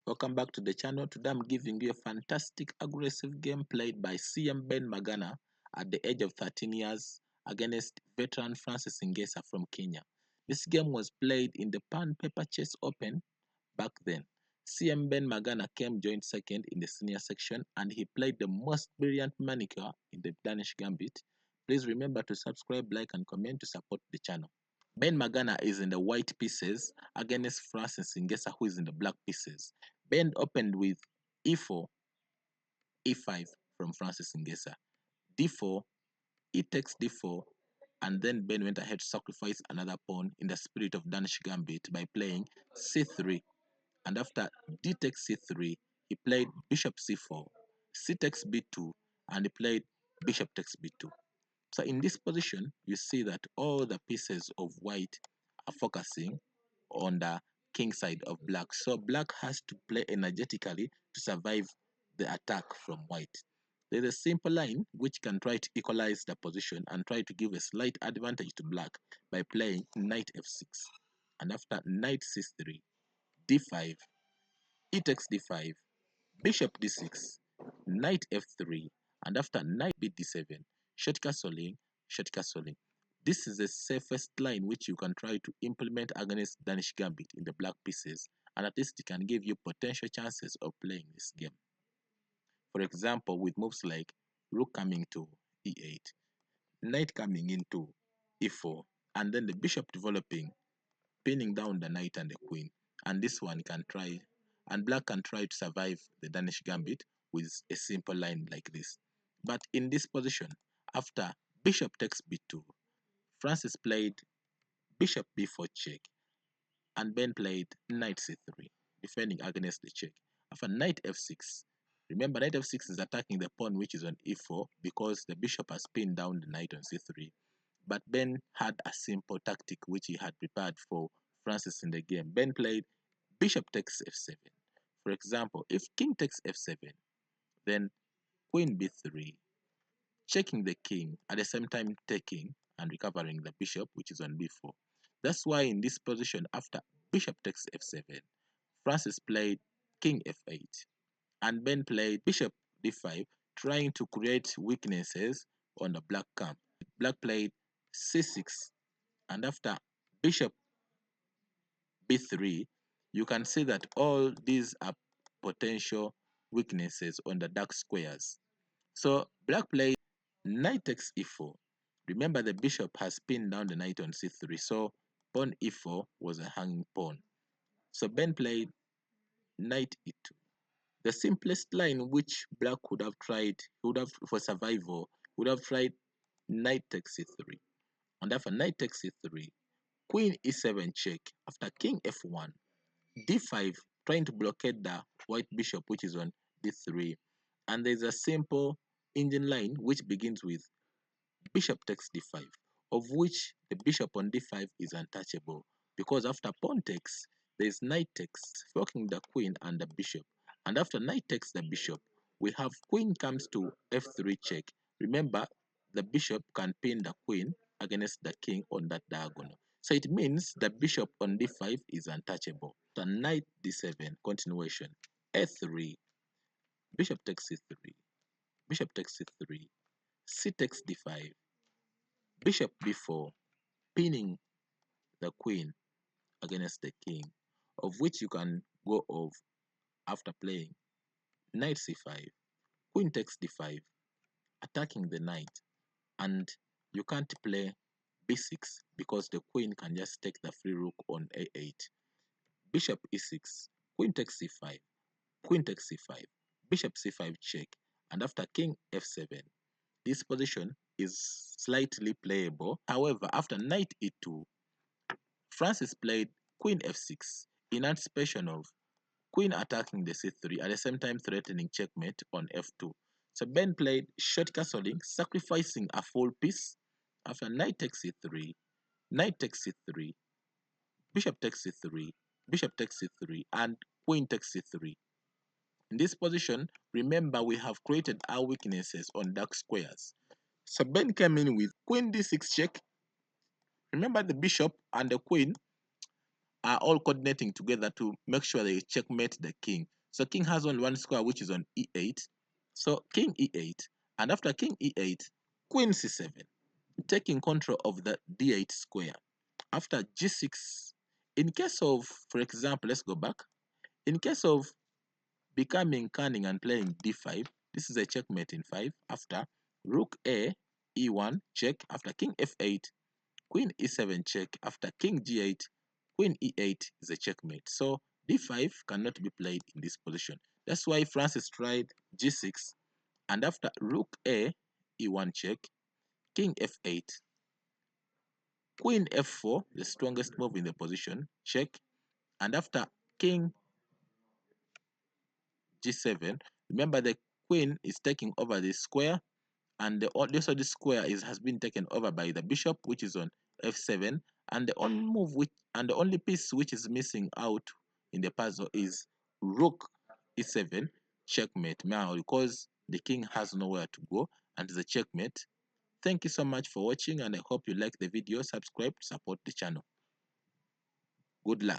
Welcome back to the channel. Today I'm giving you a fantastic aggressive game played by Ben Magana at the age of 13 years against veteran Francis Ngesa from Kenya. This game was played in the Pan Paper Chess Open back then. Ben Magana came joined second in the senior section and he played the most brilliant manicure in the Danish Gambit. Please remember to subscribe, like and comment to support the channel. Ben Magana is in the white pieces against Francis Ngesa, who is in the black pieces. Ben opened with e4, e5 from Francis Ngesa, d4, e takes d4, and then Ben went ahead to sacrifice another pawn in the spirit of Danish Gambit by playing c3. And after d takes c3, he played bishop c4, c takes b2, and he played bishop takes b2. So in this position, you see that all the pieces of white are focusing on the king side of black. So black has to play energetically to survive the attack from white. There's a simple line which can try to equalize the position and try to give a slight advantage to black by playing knight f6. And after knight c3, d5, e takes d5, bishop d6, knight f3, and after knight b d7, short castling, short castling. This is the safest line which you can try to implement against Danish Gambit in the black pieces, and at least it can give you potential chances of playing this game. For example, with moves like rook coming to e8, knight coming into e4, and then the bishop developing, pinning down the knight and the queen, and this one can try, and black can try to survive the Danish Gambit with a simple line like this. But in this position, after bishop takes b2, Francis played bishop b4 check, and Ben played knight c3, defending against the check. After knight f6, remember knight f6 is attacking the pawn which is on e4 because the bishop has pinned down the knight on c3. But Ben had a simple tactic which he had prepared for Francis in the game. Ben played bishop takes f7. For example, if king takes f7, then queen b3, checking the king, at the same time taking and recovering the bishop which is on b4. That's why in this position, after bishop takes f7, Francis played king f8 and Ben played bishop d5, trying to create weaknesses on the black camp. Black played c6, and after bishop b3, you can see that all these are potential weaknesses on the dark squares. So black played knight takes e4. Remember, the bishop has pinned down the knight on c3, so pawn e4 was a hanging pawn. So Ben played knight e2. The simplest line which black would have tried, for survival, would have tried knight takes c3. And after knight takes c3, queen e7 check. After king f1, d5, trying to blockade the white bishop which is on d3. And there's a simple engine line which begins with bishop takes d5, of which the bishop on d5 is untouchable because after pawn takes, there's knight takes, forking the queen and the bishop. And after knight takes the bishop, we have queen comes to f3 check. Remember, the bishop can pin the queen against the king on that diagonal. So it means the bishop on d5 is untouchable. The knight d7, continuation, a3, bishop takes c3, bishop takes c3, c takes d5, bishop b4, pinning the queen against the king, of which you can go off after playing knight c5, queen takes d5, attacking the knight, and you can't play b6 because the queen can just take the free rook on a8. Bishop e6, queen takes c5, queen takes c5, bishop c5 check, and after king f7, this position is slightly playable. However, after knight e2, Francis played queen f6 in anticipation of queen attacking the c3, at the same time threatening checkmate on f2. So Ben played short castling, sacrificing a full piece. After knight takes c3, knight takes c3, bishop takes c3, bishop takes c3, and queen takes c3. In this position, remember we have created our weaknesses on dark squares. So Ben came in with queen d6 check. Remember, the bishop and the queen are all coordinating together to make sure they checkmate the king. So king has only one square, which is on e8. So king e8, and after king e8, queen c7, taking control of the d8 square. After g6, in case of, for example, let's go back. In case of becoming cunning and playing d5, this is a checkmate in 5. After rook a, e1, check. After king f8, queen e7, check. After king g8, queen e8 is a checkmate. So d5 cannot be played in this position. That's why Francis tried g6, and after rook a, e1, check, king f8, queen f4, the strongest move in the position, check, and after king g7, remember the queen is taking over the square, and also this square has been taken over by the bishop, which is on f7, and the only piece which is missing out in the puzzle is rook e7, checkmate now, because the king has nowhere to go, and the checkmate. Thank you so much for watching, and I hope you like the video. Subscribe to support the channel. Good luck.